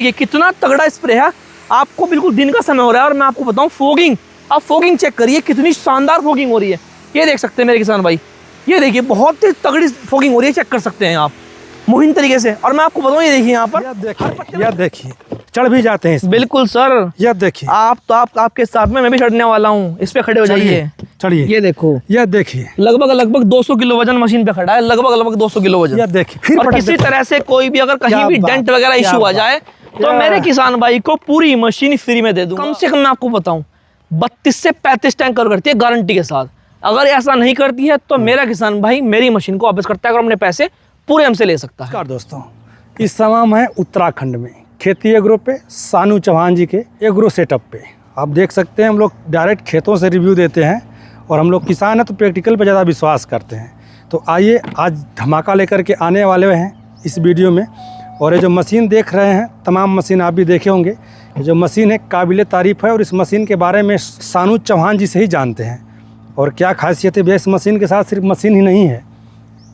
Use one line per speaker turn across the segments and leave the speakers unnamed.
ये कितना तगड़ा स्प्रे है। आपको बिल्कुल दिन का समय हो रहा है और मैं आपको बताऊं फोगिंग, आप फोगिंग चेक करिए कितनी शानदार फोगिंग हो रही है। ये देख सकते हैं मेरे किसान भाई, ये देखिए बहुत ही तगड़ी फोगिंग हो रही है, चेक कर सकते हैं आप मुहिम तरीके से। और मैं आपको बताऊं ये देखिए यहाँ पर,
यह देखिए चढ़ भी जाते हैं।
बिल्कुल सर,
यह देखिए
आपके साथ में मैं भी चढ़ने वाला हूँ, इस पे खड़े हो जाइए।
चढ़िए,
ये देखो,
यह देखिए
लगभग 200 किलो वजन मशीन पे खड़ा है, लगभग 200 किलो वजन।
यह देखिए फिर
और किसी तरह से कोई भी अगर कहीं भी डेंट वगैरह इशू आ जाए तो मेरे किसान भाई को पूरी मशीन फ्री में दे दूंगा। कम से कम मैं आपको बताऊं 32 से 35 टैंक कवर करती है गारंटी के साथ। अगर ऐसा नहीं करती है तो मेरा किसान भाई मेरी मशीन को वापस करता है और अपने पैसे पूरे हमसे ले सकता है।
नमस्कार दोस्तों, इस समय मैं उत्तराखंड में खेती एग्रो पे सानू चौहान जी के एग्रो सेटअप पे आप देख सकते हैं। हम लोग डायरेक्ट खेतों से रिव्यू देते हैं और हम लोग किसान हैं तो प्रैक्टिकल पे ज़्यादा विश्वास करते हैं। तो आइए आज धमाका लेकर के आने वाले हैं इस वीडियो में। और ये जो मशीन देख रहे हैं, तमाम मशीन आप भी देखे होंगे, ये जो मशीन है काबिल तारीफ़ है। और इस मशीन के बारे में सानू चौहान जी से ही जानते हैं और क्या खासियत है। इस मशीन के साथ सिर्फ मशीन ही नहीं है,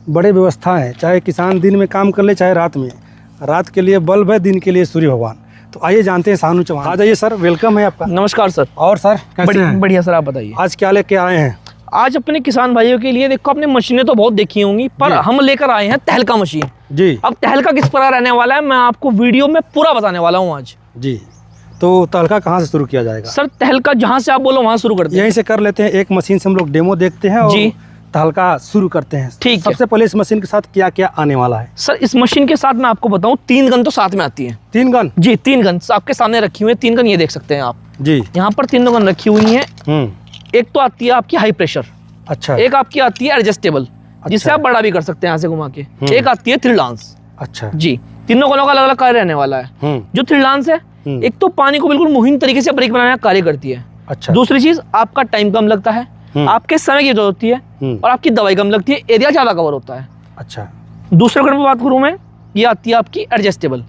बड़े व्यवस्था है। चाहे किसान दिन में काम कर ले चाहे रात में, रात के लिए बल्ब है, दिन के लिए सूर्य भगवान। तो आइए जानते हैं सानू चौहान। आ जाइए सर, वेलकम है आपका।
नमस्कार सर।
और सर कैसे हैं?
बढ़िया सर, आप बताइए
आज क्या लेके आए हैं?
आज अपने किसान भाइयों के लिए देखो, अपने मशीनें तो बहुत देखी होंगी पर हम लेकर आए हैं तहलका मशीन
जी।
अब तहलका किस प्रकार रहने वाला है मैं आपको वीडियो में पूरा बताने वाला हूँ आज
जी। तो तहलका कहाँ से शुरू किया जाएगा?
सर तहलका जहाँ से आप बोलो वहाँ शुरू करते हैं।
यहीं से कर लेते हैं। एक मशीन से हम लोग डेमो देखते हैं और
जी
तहलका शुरू करते हैं।
ठीक है।
सबसे पहले इस मशीन के साथ क्या क्या आने वाला है?
सर इस मशीन के साथ मैं आपको बताऊं 3 गन तो साथ में आती है।
3 गन?
जी 3 गन आपके सामने रखी हुई है। 3 गन ये देख सकते हैं आप
जी।
यहाँ पर 3 गन रखी हुई है। एक तो आती है आपकी हाई प्रेशर,
अच्छा।
एक आपकी आती है एडजस्टेबल जिससे आप बड़ा भी कर सकते हैं यहाँ से घुमा के, एक आती है थ्री डांस।
अच्छा
जी, तीनों गनों का अलग अलग कार्य रहने वाला है। जो थ्री डांस है एक तो पानी को बिल्कुल मुहिम तरीके से ब्रेक बनाने का कार्य करती है।
अच्छा।
दूसरी चीज आपका टाइम कम लगता है, आपके समय की जरूरत होती है और आपकी दवाई कम लगती है, एरिया ज्यादा कवर होता है।
अच्छा।
दूसरे गन में बात करूं मैं, ये आती है आपकी एडजस्टेबल।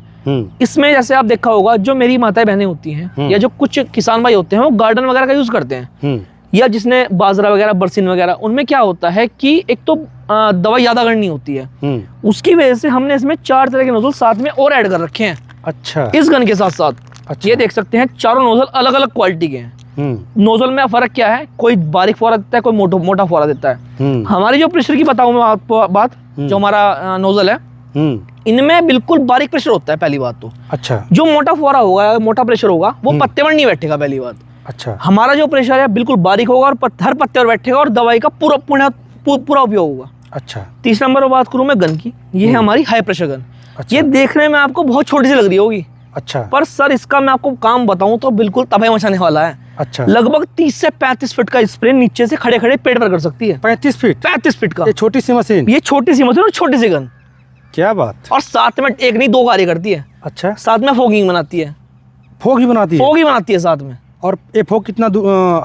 इसमें जैसे आप देखा होगा जो मेरी माताएं बहनें होती हैं या जो कुछ किसान भाई होते हैं वो गार्डन वगैरह का यूज करते हैं, या जिसने बाजरा वगैरह बरसीन वगैरह, उनमें क्या होता है कि एक तो दवाई ज्यादा करनी होती है, उसकी वजह से हमने इसमें 4 तरह के नोजल साथ में और ऐड कर रखे हैं। अच्छा। इस गन के साथ साथ अच्छा। ये देख सकते हैं चारों नोजल अलग अलग क्वालिटी के हैं। नोजल में फर्क क्या है, कोई बारीक फुहारा देता है, कोई मोटा फुहारा देता है। हमारी जो प्रेशर की बताऊं मैं आपको बात, जो हमारा नोजल है इनमें बिल्कुल बारीक प्रेशर होता है पहली बात तो। अच्छा। जो मोटा फुहारा होगा, मोटा प्रेशर होगा, वो पत्ते पर नहीं बैठेगा पहली बात। अच्छा। हमारा जो प्रेशर है बिल्कुल बारीक होगा और हर पत्ते पर बैठेगा और दवाई का पूरा उपयोग होगा। अच्छा। तीसरा नंबर पर बात करूं मैं गन की, ये है हमारी हाई प्रेशर गन। अच्छा। ये देखने में आपको बहुत छोटी सी लग रही होगी। अच्छा। पर सर इसका मैं आपको काम बताऊं तो बिल्कुल तबाही मचाने वाला है। अच्छा। लगभग 30 से 35 फीट का स्प्रे नीचे से खड़े खड़े पेड़ पर कर सकती है। 35 फीट का ये छोटी सी मशीन, और छोटी सी गन। क्या बात। और साथ में एक नहीं 2 कार्य करती है। अच्छा। साथ में फोगिंग बनाती है। फोग ही बनाती है साथ में। और ये फोग कितना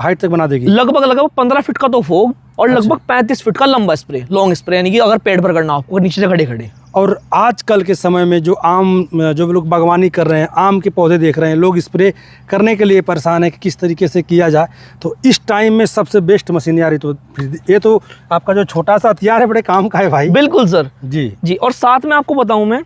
हाइट तक बना देगी? लगभग 15 फीट का तो फोग और लगभग 35 फीट का लंबा स्प्रे, लॉन्ग स्प्रे, यानी कि अगर पेड़ पर करना आपको नीचे से खड़े खड़े। और आजकल के समय में जो लोग बागवानी कर रहे हैं, आम के पौधे देख रहे हैं, लोग स्प्रे करने के लिए परेशान है कि किस तरीके से किया जाए, तो इस टाइम में सबसे बेस्ट मशीन यार ये तो आपका जो छोटा सा हथियार है बड़े काम का है भाई। बिल्कुल सर। जी। और साथ में आपको बताऊं मैं,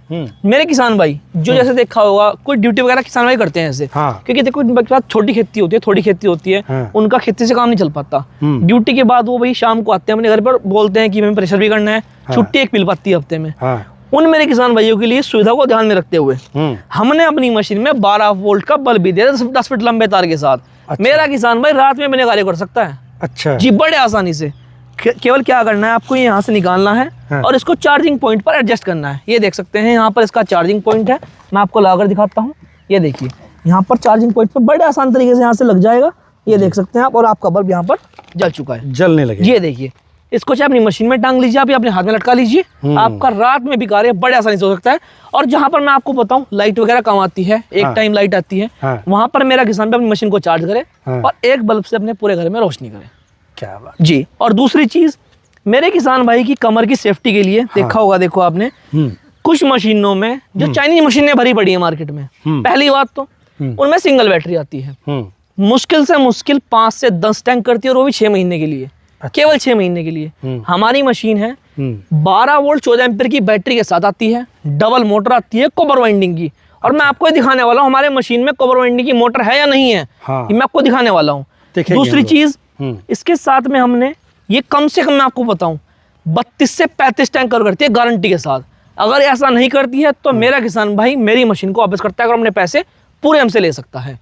मेरे किसान भाई जो जैसे देखा होगा कोई ड्यूटी वगैरह किसान भाई करते हैं ऐसे, क्योंकि देखो इनके पास छोटी खेती होती है, थोड़ी खेती होती है, उनका खेती से काम नहीं चल पाता। ड्यूटी के बाद वो भाई शाम को आते हैं अपने घर पर, बोलते हैं कि हमें प्रेशर भी करना है, छुट्टी एक मिल पाती है हफ्ते में। उन मेरे किसान भाइयों के लिए सुविधा को ध्यान में रखते हुए हमने अपनी मशीन में 12 वोल्ट का बल्ब भी दिया 10 फीट लंबे तार के साथ। अच्छा। मेरा किसान भाई रात में मैंने कार्य कर सकता है। अच्छा जी, बड़े आसानी से। केवल क्या करना है आपको, यहाँ से निकालना है और इसको चार्जिंग पॉइंट पर एडजस्ट करना है। ये देख सकते हैं यहाँ पर इसका चार्जिंग पॉइंट है, मैं आपको लाकर दिखाता हूँ। ये देखिए यहाँ पर चार्जिंग पॉइंट पर बड़े आसान तरीके से यहाँ से लग जाएगा, ये देख सकते हैं आप। और आपका बल्ब यहाँ पर जल चुका है, जलने लगे। ये देखिए, इसको चाहे अपनी मशीन में टांग लीजिए आप या अपने हाथ में लटका लीजिए, आपका रात में भी कार्य बड़े आसानी से हो सकता है। और जहां पर मैं आपको बताऊं लाइट वगैरह कम आती है, एक टाइम लाइट आती है, वहां पर मेरा किसान भी अपनी मशीन को चार्ज करे और एक बल्ब से अपने पूरे घर में रोशनी करे। क्या बात जी। और दूसरी चीज, मेरे किसान भाई की कमर की सेफ्टी के लिए देखा होगा, देखो आपने कुछ मशीनों में जो चाइनीज मशीनें भरी पड़ी है मार्केट में, पहली बात तो उनमें सिंगल बैटरी आती है, मुश्किल से मुश्किल 5 से 10 टैंक करती है और वो भी 6 महीने के लिए। अच्छा। केवल 6 महीने के लिए। हमारी मशीन है 12 वोल्ट 14 एम्पीयर की बैटरी के साथ आती है, डबल मोटर आती है कॉपर वाइंडिंग की, और मैं आपको ये दिखाने वाला हूँ हमारे मशीन में कवर वाइंडिंग की मोटर है या नहीं है।
हाँ।
ये मैं आपको दिखाने वाला हूँ। दूसरी चीज, इसके साथ में हमने ये कम से कम मैं आपको बताऊं 32 से 35 टैंक कवर करती है गारंटी के साथ। अगर ऐसा नहीं करती है तो मेरा किसान भाई मेरी मशीन को वापस करता है और अपने पैसे पूरे हमसे ले सकता है,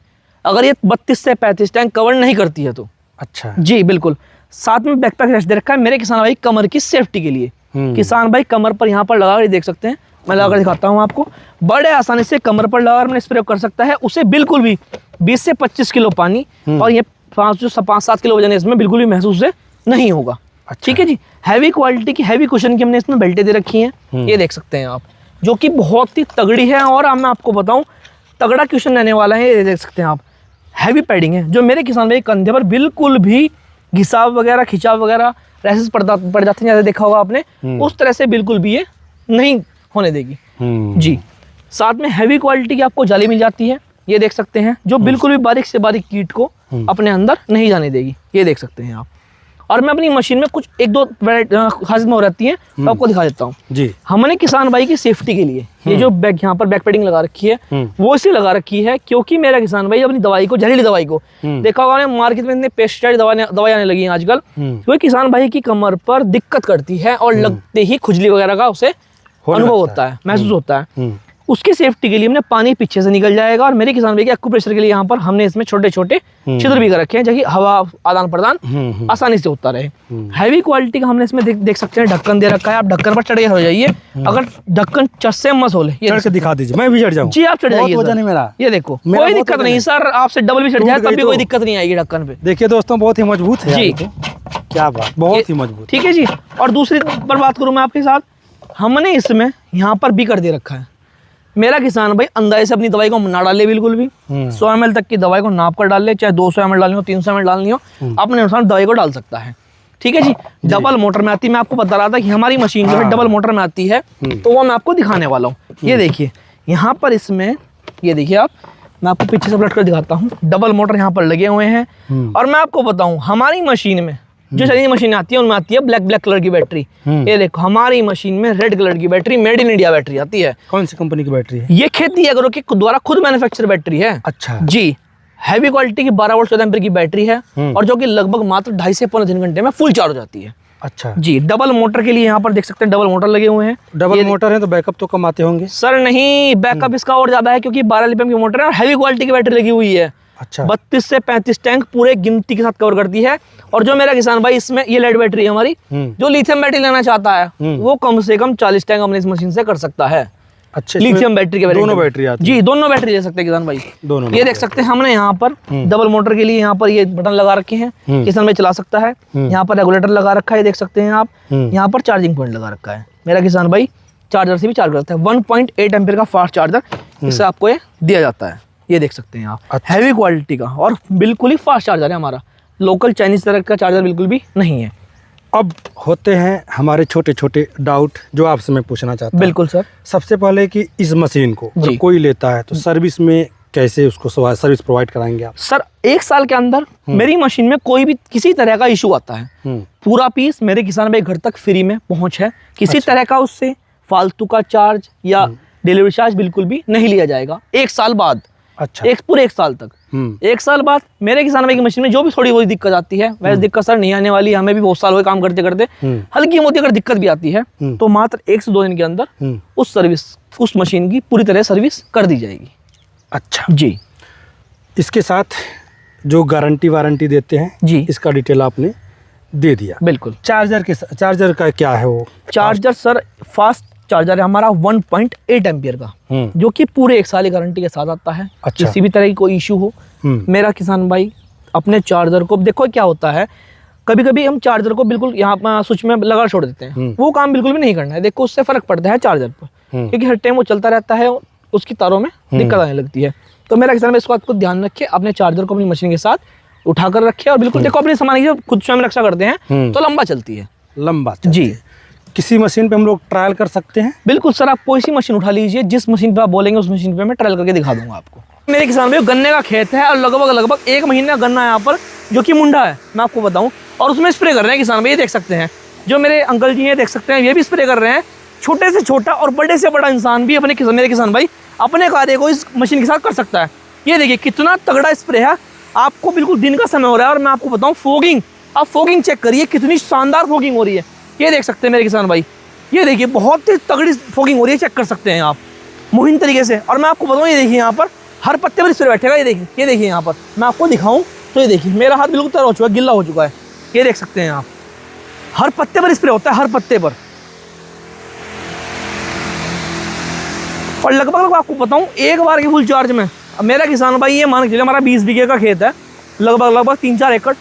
अगर ये 32 से 35 टैंक कवर नहीं करती है तो।
अच्छा
जी बिल्कुल। साथ में बैकपैक रेस्ट दे रखा है मेरे किसान भाई कमर की सेफ्टी के लिए। किसान भाई कमर पर यहाँ पर लगा कर देख सकते हैं, मैं लगाकर दिखाता हूँ आपको। बड़े आसानी से कमर पर लगाकर मैंने स्प्रे कर सकता है, उसे बिल्कुल भी 20 से 25 किलो पानी और ये 5-7 किलो वजन है इसमें बिल्कुल भी महसूस से नहीं होगा। ठीक है जी। हैवी क्वालिटी की हैवी कुशन की हमने इसमें बेल्टें दे रखी हैं, ये देख सकते हैं आप, जो कि बहुत ही तगड़ी है। और अब मैं आपको बताऊं तगड़ा क्वेश्चन रहने वाला है, ये देख सकते हैं आप। हैवी पैडिंग है जो मेरे किसान भाई कंधे पर बिल्कुल भी घिसाव वगैरह खिंचाव वगैरह रैसेस पड़ जाते हैं, जैसे देखा होगा आपने, उस तरह से बिल्कुल भी ये नहीं होने देगी। जी। साथ में हैवी क्वालिटी की आपको जाली मिल जाती है, ये देख सकते हैं, जो बिल्कुल भी बारीक से बारीक कीट को अपने अंदर नहीं जाने देगी, ये देख सकते हैं आप। और मैं अपनी मशीन में कुछ 1-2 खासियत हो रहती है, तो आपको दिखा देता हूँ जी। हमने किसान भाई की सेफ्टी के लिए ये जो बैग यहाँ पर बैक पैडिंग लगा रखी है वो इसलिए लगा रखी है क्योंकि मेरा किसान भाई अपनी दवाई को, जहरीली दवाई को, देखा होगा मार्केट में इतने पेस्टिसाइड दवाई आने लगी हैं आजकल, तो किसान भाई की कमर पर दिक्कत करती है और लगते ही खुजली वगैरह का उसे अनुभव होता है, महसूस होता है। उसकी सेफ्टी के लिए हमने पानी पीछे से निकल जाएगा और मेरे किसान भाई के एक्यूप्रेशर के लिए यहाँ पर हमने इसमें छोटे छोटे छिद्र भी कर रखे हैं, ताकि हवा आदान प्रदान आसानी से होता रहे। हैवी क्वालिटी का हमने इसमें देख सकते हैं ढक्कन दे रखा है, आप ढक्कन पर चढ़े हो जाइए, अगर ढक्कन चट से मत हो ले, ये
चढ़ के दिखा दीजिए, मैं भी चढ़ जाऊँ।
जी आप चढ़ जाइए मेरा, ये देखो कोई दिक्कत नहीं सर, आपसे डबल भी चढ़ जाए तब भी कोई दिक्कत नहीं आएगी ढक्कन पे।
देखिए दोस्तों बहुत ही मजबूत है
जी,
क्या बात, बहुत ही मजबूत।
ठीक है जी। और दूसरी पर बात करूँ मैं आपके साथ, हमने इसमें यहाँ पर बीकर दे रखा है, मेरा किसान भाई अंदाजे से अपनी दवाई को ना डाले बिल्कुल भी, 100 ml तक की दवाई को नाप कर डाल ले, चाहे 200 ml डालनी हो, 300 ml डालनी हो, अपने अनुसार दवाई को डाल सकता है। ठीक है जी। डबल मोटर में आती है, मैं आपको बता रहा था कि हमारी मशीन जो है डबल मोटर में आती है, तो वो मैं आपको दिखाने वाला हूँ। ये देखिए यहाँ पर इसमें, ये देखिए आप, मैं आपको पीछे से पलट कर दिखाता हूँ, डबल मोटर यहाँ पर लगे हुए हैं। और मैं आपको बताऊँ हमारी मशीन में जो चली मशीन आती है उनमें आती है ब्लैक कलर की बैटरी। ये देखो हमारी मशीन में रेड कलर की battery, made in India battery आती है।
कौन सी कंपनी की बैटरी है?
ये खेती एग्रो के द्वारा खुद मैन्युफैक्चर बैटरी है।
अच्छा
जी। हैवी क्वालिटी की 12 वोल्ट 14 एम्पीयर की बैटरी है और जो कि लगभग मात्र 2.5 से 3 घंटे में फुल चार्ज हो जाती है।
अच्छा
जी। डबल मोटर के लिए यहाँ पर देख सकते हैं डबल मोटर लगे हुए हैं।
डबल मोटर है तो बैकअप तो कम आते होंगे?
सर नहीं, बैकअप इसका और ज्यादा है क्योंकि 12 LPM की मोटर है और हैवी क्वालिटी की बैटरी लगी हुई है।
अच्छा।
32 से 35 टैंक पूरे गिनती के साथ कवर करती है। और जो मेरा किसान भाई इसमें ये लेड बैटरी है हमारी, जो लिथियम बैटरी लेना चाहता है वो कम से कम 40 टैंक हमने इस मशीन से कर सकता है।
अच्छा।
लिथियम बैटरी के
दोनों बैटरी आती है?
जी दोनों बैटरी ले सकते हैं किसान भाई
दोनों।
ये देख सकते हैं हमने यहाँ पर डबल मोटर के लिए यहाँ पर ये बटन लगा रखे हैं, किसान भाई चला सकता है। यहाँ पर रेगुलेटर लगा रखा है, देख सकते हैं आप। यहाँ पर चार्जिंग पॉइंट लगा रखा है, मेरा किसान भाई चार्जर से भी चार्ज करता है। 1.8 एम्पीयर का फास्ट चार्जर इससे आपको ये दिया जाता है, ये देख सकते हैं आप।
अच्छा।
हैवी क्वालिटी का और बिल्कुल ही फास्ट चार्जर है हमारा, लोकल चाइनीज तरह का चार्जर बिल्कुल भी नहीं है।
अब होते हैं हमारे छोटे छोटे डाउट जो आपसे मैं पूछना चाहता हूँ।
बिल्कुल सर।
सबसे पहले कि इस मशीन को अगर कोई लेता है तो सर्विस में कैसे उसको सर्विस प्रोवाइड कराएंगे आप?
सर 1 साल के अंदर मेरी मशीन में कोई भी किसी तरह का इशू आता है, पूरा पीस मेरे किसान भाई घर तक फ्री में पहुंच है। किसी तरह का उससे फालतू का चार्ज या डिलीवरी चार्ज बिल्कुल भी नहीं लिया जाएगा 1 साल बाद।
अच्छा।
पूरे 1 साल तक। 1 साल बाद मेरे किसान भाई की मशीन में जो भी थोड़ी बहुत दिक्कत आती है, वैसे दिक्कत सर नहीं आने वाली, हमें भी बहुत साल हुए काम करते करते। हल्की मोटी अगर दिक्कत भी आती है तो मात्र 1 से 2 दिन के अंदर उस मशीन की पूरी तरह सर्विस कर दी जाएगी।
अच्छा
जी।
इसके साथ जो गारंटी वारंटी देते हैं
जी,
इसका डिटेल आपने दे दिया।
बिल्कुल।
चार्जर का क्या है वो?
चार्जर सर फास्ट चार्जर है हमारा 1.8 एम्पियर का, जो कि पूरे 1 साल की गारंटी के साथ आता है।
अच्छा।
किसी भी तरह की कोई इशू हो, मेरा किसान भाई अपने चार्जर को, देखो क्या होता है कभी कभी हम चार्जर को बिल्कुल यहाँ स्विच में लगा छोड़ देते हैं, वो काम बिल्कुल भी नहीं करना है। देखो उससे फर्क पड़ता है चार्जर पर, क्योंकि हर टाइम वो चलता रहता है, उसकी तारों में दिक्कत आने लगती है। तो मेरा किसान भाई इस बात को ध्यान रखे, अपने चार्जर को अपनी मशीन के साथ उठाकर रखे और बिल्कुल देखो अपने सामान की खुद स्वयं रक्षा करते हैं तो लंबा चलती है।
लंबा
जी।
किसी मशीन पे हम लोग ट्रायल कर सकते हैं?
बिल्कुल सर, आप कोई सी मशीन उठा लीजिए, जिस मशीन पे आप बोलेंगे उस मशीन पे मैं ट्रायल करके दिखा दूंगा आपको। मेरे किसान भाई गन्ने का खेत है और लगभग 1 महीने का गन्ना है यहाँ पर, जो कि मुंडा है मैं आपको बताऊं, और उसमें स्प्रे कर रहे हैं किसान भाई, ये देख सकते हैं। जो मेरे अंकल जी हैं देख सकते हैं, ये भी स्प्रे कर रहे हैं। छोटे से छोटा और बड़े से बड़ा इंसान भी मेरे किसान भाई अपने कार्य को इस मशीन के साथ कर सकता है। ये देखिए कितना तगड़ा स्प्रे है। आपको बिल्कुल दिन का समय हो रहा है और मैं आपको बताऊं फोगिंग, आप फोगिंग चेक करिए कितनी शानदार फोगिंग हो रही है। ये देख सकते हैं मेरे किसान भाई, ये देखिए बहुत ही तगड़ी फोगिंग हो रही है, चेक कर सकते हैं आप मुहिम तरीके से। और मैं आपको बताऊं ये देखिए यहाँ पर हर पत्ते पर स्प्रे बैठेगा। ये देखिए यहाँ पर मैं आपको दिखाऊं तो ये देखिए मेरा हाथ बिल्कुल तर हो चुका है, गिल्ला हो चुका है। ये देख सकते हैं आप, हर पत्ते पर स्प्रे होता है, हर पत्ते पर। और लगभग आपको बताऊं एक बार की फुल चार्ज में मेरा किसान भाई ये मान के चलिए हमारा 20 बीघे का खेत है, लगभग 3-4 एकड़,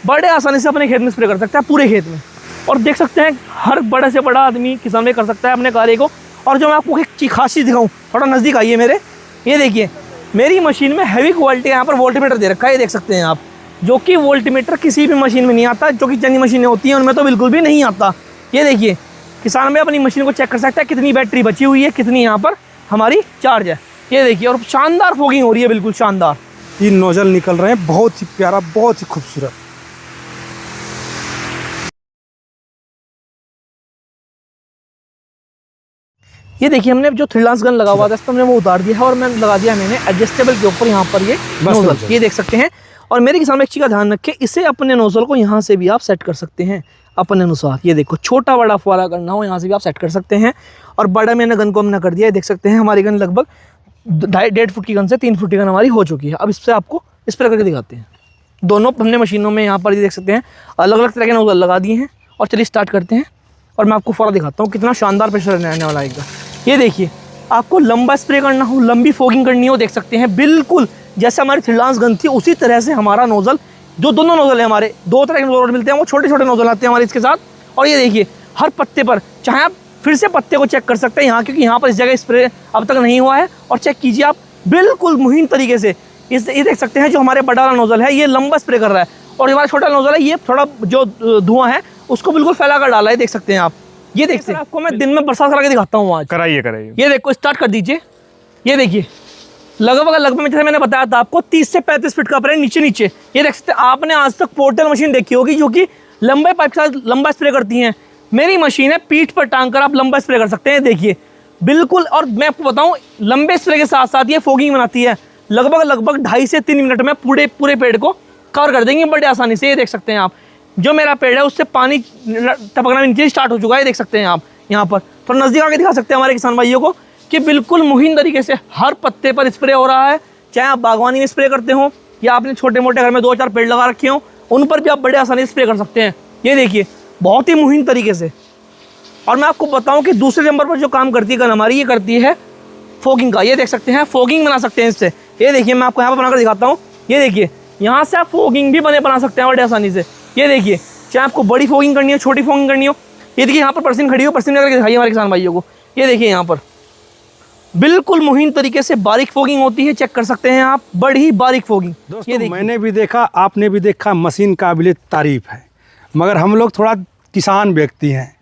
बड़े आसानी से अपने खेत में स्प्रे कर सकता है, पूरे खेत में। और देख सकते हैं हर बड़े से बड़ा आदमी किसान में कर सकता है अपने कार्य को। और जो मैं आपको एक खास चीज़ दिखाऊं, थोड़ा नज़दीक आइए मेरे, ये देखिए मेरी मशीन में हैवी क्वालिटी यहाँ पर वोल्टमीटर दे रखा है। ये देख सकते हैं आप, जो कि वोल्टमीटर किसी भी मशीन में नहीं आता, जो कि चंगी मशीनें होती हैं उनमें तो बिल्कुल भी नहीं आता। ये देखिए किसान में अपनी मशीन को चेक कर सकता है कितनी बैटरी बची हुई है, कितनी यहाँ पर हमारी चार्ज है। ये देखिए और शानदार फोगिंग हो रही है, बिल्कुल शानदार।
3 नोजल निकल रहे हैं, बहुत ही प्यारा, बहुत ही खूबसूरत।
ये देखिए हमने जो थ्रिलांस गन लगा हुआ था इस पर हमने वो उतार दिया है और मैं लगा दिया मैंने एडजस्टेबल के ऊपर यहाँ पर ये नोजल, ये देख सकते हैं। और मेरे किसान एक चीज़ का ध्यान रखें, इसे अपने नोजल को यहाँ से भी आप सेट कर सकते हैं अपने अनुसार। ये देखो छोटा बड़ा फुवारा करना हो यहाँ से भी आप सेट कर सकते हैं। और बड़ा मैंने गन को हमने कर दिया है, देख सकते हैं हमारी गन लगभग 1.5 फुट की गन से 3 फुट की गन हमारी हो चुकी है। अब इससे आपको स्प्रे करके दिखाते हैं। दोनों हमने मशीनों में यहाँ पर ये देख सकते हैं अलग अलग तरह के नोजल लगा दिए हैं। और चलिए स्टार्ट करते हैं और मैं आपको फौरा दिखाता हूँ कितना शानदार प्रेशर रहने वाला है। ये देखिए आपको लंबा स्प्रे करना हो, लंबी फोगिंग करनी हो, देख सकते हैं बिल्कुल जैसे हमारी थ्रिलांस गन थी उसी तरह से हमारा नोजल, जो दोनों नोजल है हमारे 2 तरह के नोजल मिलते हैं, वो छोटे छोटे नोजल आते हैं हमारे इसके साथ। और ये देखिए हर पत्ते पर, चाहे आप फिर से पत्ते को चेक कर सकते हैं यहाँ, क्योंकि यहाँ पर इस जगह स्प्रे अब तक नहीं हुआ है। और चेक कीजिए आप बिल्कुल मुहिम तरीके से ये देख सकते हैं जो हमारे बड़ा वाला नोजल है ये लंबा स्प्रे कर रहा है, और हमारा छोटा नोजल है ये थोड़ा जो धुआं है उसको बिल्कुल फैला कर डाला है, देख सकते हैं आप। ये देखते हैं आपको मैं दिन में बरसात करा के दिखाता हूँ आज।
कराइए।
ये देखो स्टार्ट कर दीजिए। ये देखिए लगभग जैसे मैंने बताया था आपको 30 से 35 फीट का पर नीचे। ये देख सकते हैं आपने आज तक पोर्टल मशीन देखी होगी जो कि लंबे पाइप के साथ लंबा स्प्रे करती हैं। मेरी मशीन है पीठ पर टांग कर आप लंबा स्प्रे कर सकते हैं, देखिए बिल्कुल। और मैं आपको बताऊं लंबे स्प्रे के साथ साथ ये फोगिंग बनाती है, लगभग 2.5 से 3 मिनट में पूरे पेड़ को कवर कर देंगे बड़े आसानी से। ये देख सकते हैं आप, जो मेरा पेड़ है उससे पानी टपकना नीचे स्टार्ट हो चुका है, देख सकते हैं आप यहाँ पर। थोड़ा नज़दीक आके दिखा सकते हैं हमारे किसान भाइयों को कि बिल्कुल मुहिम तरीके से हर पत्ते पर स्प्रे हो रहा है। चाहे आप बागवानी में स्प्रे करते हो या आपने छोटे मोटे घर में 2-4 पेड़ लगा रखे हो, उन पर भी आप बड़े आसानी से स्प्रे कर सकते हैं। ये देखिए बहुत ही मुहिम तरीके से। और मैं आपको बताऊं कि दूसरे नंबर पर जो काम करती है गन हमारी, ये करती है फोगिंग का। ये देख सकते हैं फोगिंग बना सकते हैं इससे। ये देखिए मैं आपको यहाँ पर बनाकर दिखाता हूँ। ये देखिए यहाँ से आप फोगिंग भी बना सकते हैं बड़े आसानी से। ये देखिए चाहे आपको बड़ी फोगिंग करनी हो, छोटी फोगिंग करनी हो। ये देखिए यहाँ पर पर्सन खड़ी हो, पर्सन करके दिखाइए हमारे किसान भाइयों को। ये देखिए यहाँ पर बिल्कुल मुहिम तरीके से बारीक फोगिंग होती है, चेक कर सकते हैं आप, बड़ी बारीक फोगिंग।
दोस्तों मैंने भी देखा, आपने भी देखा, मशीन काबिल तारीफ है। मगर हम लोग थोड़ा किसान व्यक्ति हैं,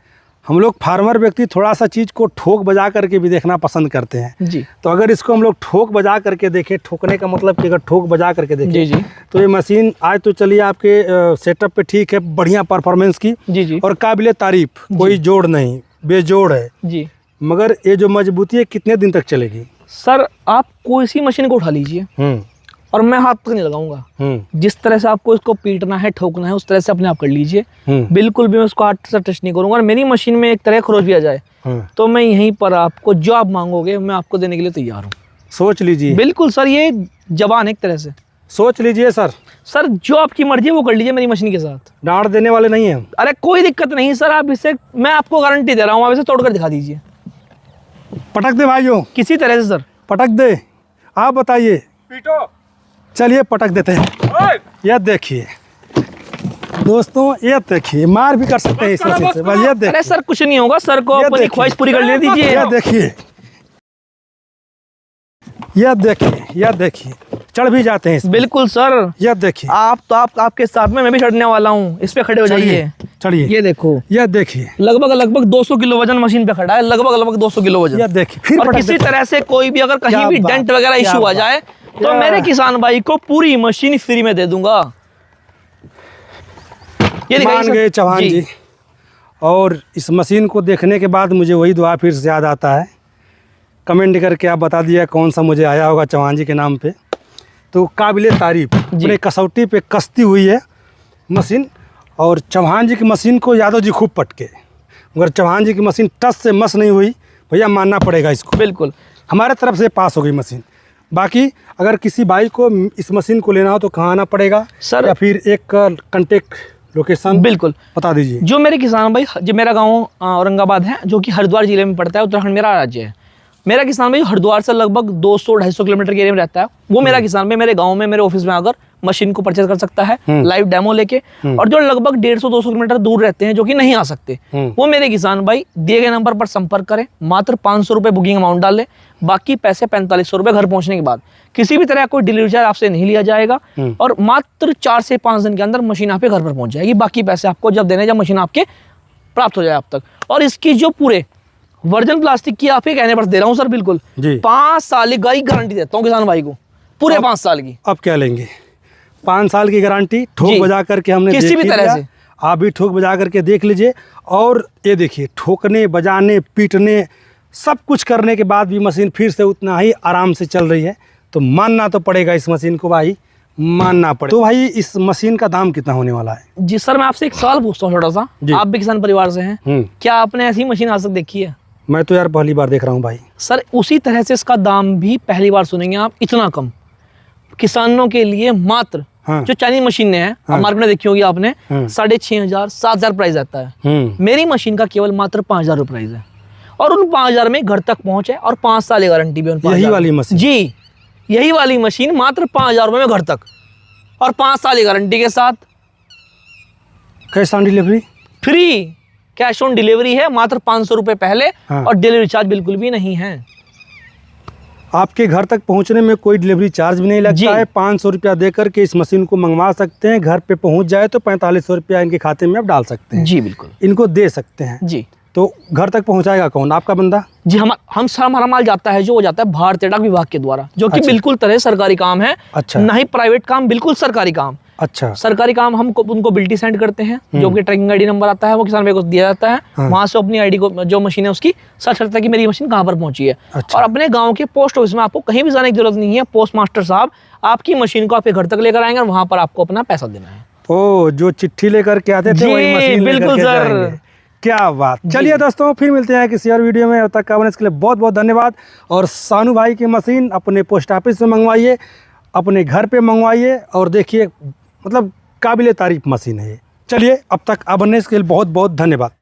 हम लोग फार्मर व्यक्ति थोड़ा सा चीज़ को ठोक बजा करके भी देखना पसंद करते हैं
जी।
तो अगर इसको हम लोग ठोक बजा करके देखें, ठोकने का मतलब कि अगर ठोक बजा करके देखें
जी जी,
तो ये मशीन आज तो चलिए आपके सेटअप पे ठीक है, बढ़िया परफॉर्मेंस की
जी जी,
और काबिल तारीफ, कोई जोड़ नहीं, बेजोड़ है
जी।
मगर ये जो मजबूती है कितने दिन तक चलेगी?
सर आप कोई सी मशीन को उठा लीजिए और मैं हाथ तक नहीं लगाऊंगा, जिस तरह से आपको इसको पीटना है, ठोकना है, उस तरह से अपने आप कर लीजिए। बिल्कुल भी मैं उसको हाथ से टच नहीं करूंगा। और मेरी मशीन में एक तरह खरोच भी आ जाए तो मैं यहीं पर आपको जो आप मांगोगे मैं आपको देने के लिए तैयार हूँ।
सोच लीजिए।
बिल्कुल सर, ये जबान है एक तरह से।
सोच लीजिए सर।
सर जो आपकी मर्जी है वो कर लीजिए मेरी मशीन के साथ।
डांट देने वाले नहीं है?
अरे कोई दिक्कत नहीं सर, आप इसे, मैं आपको गारंटी दे रहा हूँ, आप इसे तोड़कर दिखा दीजिए।
पटक दे भाइयों,
किसी तरह से सर
पटक दे। आप बताइए। पीटो। चलिए पटक देते हैं। ये देखिए दोस्तों, ये देखिए, मार भी कर सकते हैं इस मशीन से। बस ये देखिए।
अरे सर कुछ नहीं होगा, सर को अपनी ख्वाहिश पूरी करने दीजिए।
ये देखिए, ये देखिए, ये देखिए, चढ़ भी जाते हैं।
बिल्कुल सर,
ये देखिए।
आपके साथ में मैं भी चढ़ने वाला हूँ, इस पे खड़े हो जाइए।
चढ़िए।
ये देखो,
ये देखिए,
लगभग 200 किलो वजन मशीन पे खड़ा है, लगभग 200 किलो वजन।
ये देखिए, फिर
और किसी तरह से कोई भी अगर कहीं भी डेंट वगैरह इशू आ जाए तो मेरे किसान भाई को पूरी मशीन फ्री में दे दूंगा। ये
मान गए चौहान जी। और इस मशीन को देखने के बाद मुझे वही दुआ फिर से याद आता है कमेंट करके आप बता दिया कौन सा मुझे आया होगा चौहान जी के नाम पे। तो काबिले तारीफ अपने कसौटी पे कसती हुई है मशीन। और चौहान जी की मशीन को यादव जी खूब पटके, मगर चौहान जी की मशीन टस से मस नहीं हुई, भैया मानना पड़ेगा इसको।
बिल्कुल
हमारे तरफ से पास हो गई मशीन। बाकी अगर किसी भाई को इस मशीन को लेना हो तो कहाँ आना पड़ेगा
सर?
या फिर एक कॉन्टेक्ट लोकेशन
बिल्कुल
बता दीजिए।
जो मेरे किसान भाई, जो मेरा गांव औरंगाबाद है, जो कि हरिद्वार जिले में पड़ता है, उत्तराखंड मेरा राज्य है। मेरा किसान भाई हरिद्वार से लगभग 200-250 किलोमीटर के एरिया में रहता है। वो मेरा किसान भाई मेरे गांव में, मेरे ऑफिस में आकर मशीन को परचेज कर सकता है लाइव डेमो लेके। और जो लगभग 150-200 किलोमीटर दूर रहते हैं, जो कि नहीं आ सकते, वो मेरे किसान भाई दिए गए नंबर पर संपर्क करें। मात्र 500 रुपये बुकिंग अमाउंट डाल लें, बाकी पैसे 4500 रुपये घर पहुंचने के बाद। किसी भी तरह कोई डिलीवरी चार्ज आपसे नहीं लिया जाएगा और मात्र 4 से 5 दिन के अंदर मशीन आपके घर पर पहुंच जाएगी। बाकी पैसे आपको जब देने, जब मशीन आपके प्राप्त हो जाए आप तक। और इसकी जो पूरे वर्जन प्लास्टिक की आपके कहने पर दे रहा हूँ सर, बिल्कुल 5 साल की गारंटी देता हूँ किसान भाई को, पूरे 5 साल की।
अब क्या लेंगे? 5 साल की गारंटी, ठोक बजा करके हमने
किसी भी तरह से
आप भी ठोक बजा करके देख लीजिए। और ये देखिए, ठोकने बजाने पीटने सब कुछ करने के बाद भी मशीन फिर से उतना ही आराम से चल रही है। तो मानना तो पड़ेगा इस मशीन को भाई, मानना पड़ेगा। तो भाई इस मशीन का दाम कितना होने वाला है?
जी सर, मैं आपसे एक सवाल पूछता हूँ छोटा सा। आप भी किसान परिवार से हैं, क्या आपने ऐसी मशीन आज तक देखी है?
मैं तो यार पहली बार देख रहा हूँ भाई।
सर उसी तरह से इसका दाम भी पहली बार सुनेंगे आप, इतना कम किसानों के लिए। मात्र जो चाइनीज मशीनें हैं, मार्केट में देखी होगी आपने, 6500-7000 प्राइस आता है। मेरी मशीन का केवल मात्र 5000 रुपये प्राइस है। और उन 5000 में घर तक पहुंचे और 5 साल की गारंटी भी उन 5000।
यही वाली मशीन? जी,
यही वाली मशीन मात्र 5000 रुपये में घर तक और 5 साल की गारंटी के साथ।
Cash on delivery?
Free cash on delivery है, मात्र 500 रुपये पहले। और डिलीवरी चार्ज बिल्कुल भी नहीं है।
आपके घर तक पहुंचने में कोई डिलीवरी चार्ज भी नहीं लगता है। 500 रुपया दे करके इस मशीन को मंगवा सकते हैं। घर पे पहुंच जाए तो 4500 रुपया इनके खाते में आप डाल सकते हैं।
जी बिल्कुल, इनको
इनको दे सकते हैं जी। तो घर तक पहुंचाएगा कौन? आपका बंदा? जी,
हमारा माल जाता है, जो हो जाता है भारतीय डाक विभाग के द्वारा, जो कि बिल्कुल तरह सरकारी काम है। अच्छा। ना ही प्राइवेट काम, बिल्कुल सरकारी काम।
अच्छा।
सरकारी काम हम उनको बिल्टी सेंड करते हैं, जो कि ट्रैकिंग आईडी नंबर आता है, वो किसान भाई को दिया जाता है। वहां से अपनी आईडी को, जो मशीन है उसकी सर्च करता है कि मेरी मशीन कहाँ पर पहुंची है। अच्छा। और अपने गांव के पोस्ट ऑफिस में आपको कहीं भी जाने की जरूरत नहीं है। पोस्ट मास्टर साहब आपकी मशीन को आपके घर तक लेकर आएंगे और वहां पर आपको अपना पैसा देना है।
ओ, जो चिट्ठी लेकर के आते थे वही मशीन
बिल्कुल सर।
क्या बात। चलिए दोस्तों, फिर मिलते हैं किसी और वीडियो में। अब तक का इसके लिए बहुत बहुत धन्यवाद। और सानू भाई की मशीन अपने पोस्ट ऑफिस में मंगवाइए, अपने घर पे मंगवाइए और देखिए, मतलब काबिले तारीफ मशीन है ये। चलिए, अब तक अब इसके लिए बहुत बहुत धन्यवाद।